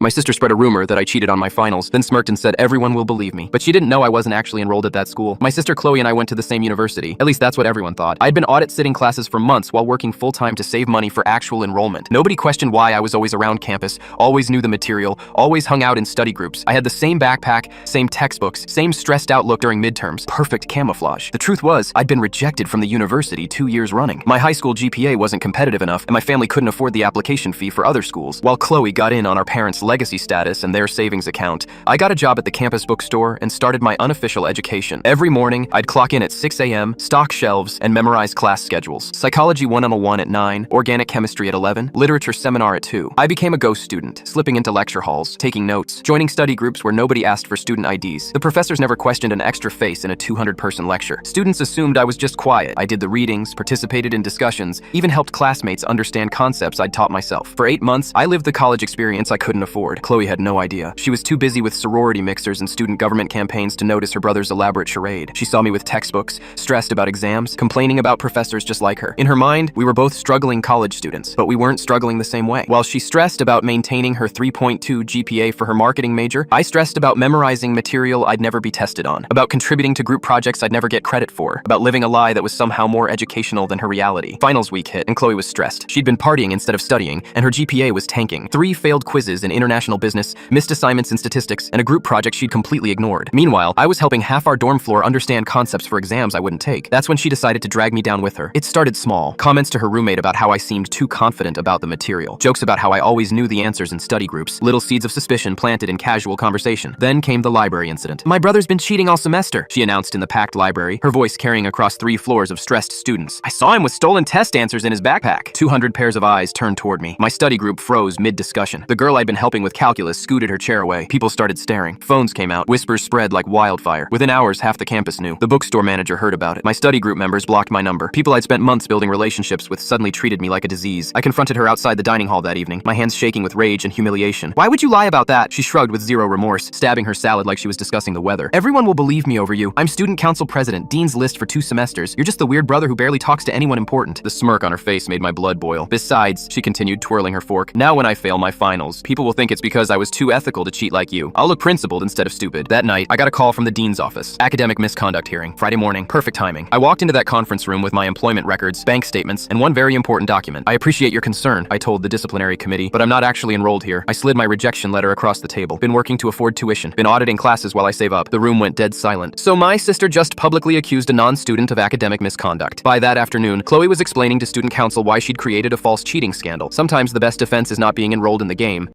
My sister spread a rumor that I cheated on my finals, then smirked and said everyone will believe me. But she didn't know I wasn't actually enrolled at that school. My sister Chloe and I went to the same university. At least that's what everyone thought. I'd been audit-sitting classes for months while working full-time to save money for actual enrollment. Nobody questioned why I was always around campus, always knew the material, always hung out in study groups. I had the same backpack, same textbooks, same stressed-out look during midterms. Perfect camouflage. The truth was, I'd been rejected from the university 2 years running. My high school GPA wasn't competitive enough, and my family couldn't afford the application fee for other schools. While Chloe got in on our parents' legacy status and their savings account, I got a job at the campus bookstore and started my unofficial education. Every morning, I'd clock in at 6 a.m., stock shelves, and memorize class schedules. Psychology 101 at 9, organic chemistry at 11, literature seminar at 2. I became a ghost student, slipping into lecture halls, taking notes, joining study groups where nobody asked for student IDs. The professors never questioned an extra face in a 200-person lecture. Students assumed I was just quiet. I did the readings, participated in discussions, even helped classmates understand concepts I'd taught myself. For 8 months, I lived the college experience I couldn't afford. Chloe had no idea. She was too busy with sorority mixers and student government campaigns to notice her brother's elaborate charade. She saw me with textbooks, stressed about exams, complaining about professors just like her. In her mind, we were both struggling college students, but we weren't struggling the same way. While she stressed about maintaining her 3.2 GPA for her marketing major, I stressed about memorizing material I'd never be tested on, about contributing to group projects I'd never get credit for, about living a lie that was somehow more educational than her reality. Finals week hit, and Chloe was stressed. She'd been partying instead of studying, and her GPA was tanking. 3 failed quizzes in international business, missed assignments in statistics, and a group project she'd completely ignored. Meanwhile, I was helping half our dorm floor understand concepts for exams I wouldn't take. That's when she decided to drag me down with her. It started small. Comments to her roommate about how I seemed too confident about the material. Jokes about how I always knew the answers in study groups. Little seeds of suspicion planted in casual conversation. Then came the library incident. "My brother's been cheating all semester," she announced in the packed library, her voice carrying across 3 floors of stressed students. "I saw him with stolen test answers in his backpack." 200 pairs of eyes turned toward me. My study group froze mid-discussion. The girl I'd been helping with calculus scooted her chair away. People started staring. Phones came out. Whispers spread like wildfire. Within hours, half the campus knew. The bookstore manager heard about it. My study group members blocked my number. People I'd spent months building relationships with suddenly treated me like a disease. I confronted her outside the dining hall that evening, my hands shaking with rage and humiliation. "Why would you lie about that?" She shrugged with zero remorse, stabbing her salad like she was discussing the weather. "Everyone will believe me over you. I'm student council president, dean's list for 2 semesters. You're just the weird brother who barely talks to anyone important." The smirk on her face made my blood boil. "Besides," she continued, twirling her fork, "now when I fail my finals, people will think it's because I was too ethical to cheat like you. I'll look principled instead of stupid." That night, I got a call from the dean's office. Academic misconduct hearing. Friday morning. Perfect timing. I walked into that conference room with my employment records, bank statements, and one very important document. "I appreciate your concern," I told the disciplinary committee, "but I'm not actually enrolled here." I slid my rejection letter across the table. "Been working to afford tuition. Been auditing classes while I save up." The room went dead silent. So my sister just publicly accused a non-student of academic misconduct. By that afternoon, Chloe was explaining to student council why she'd created a false cheating scandal. Sometimes the best defense is not being enrolled in the game,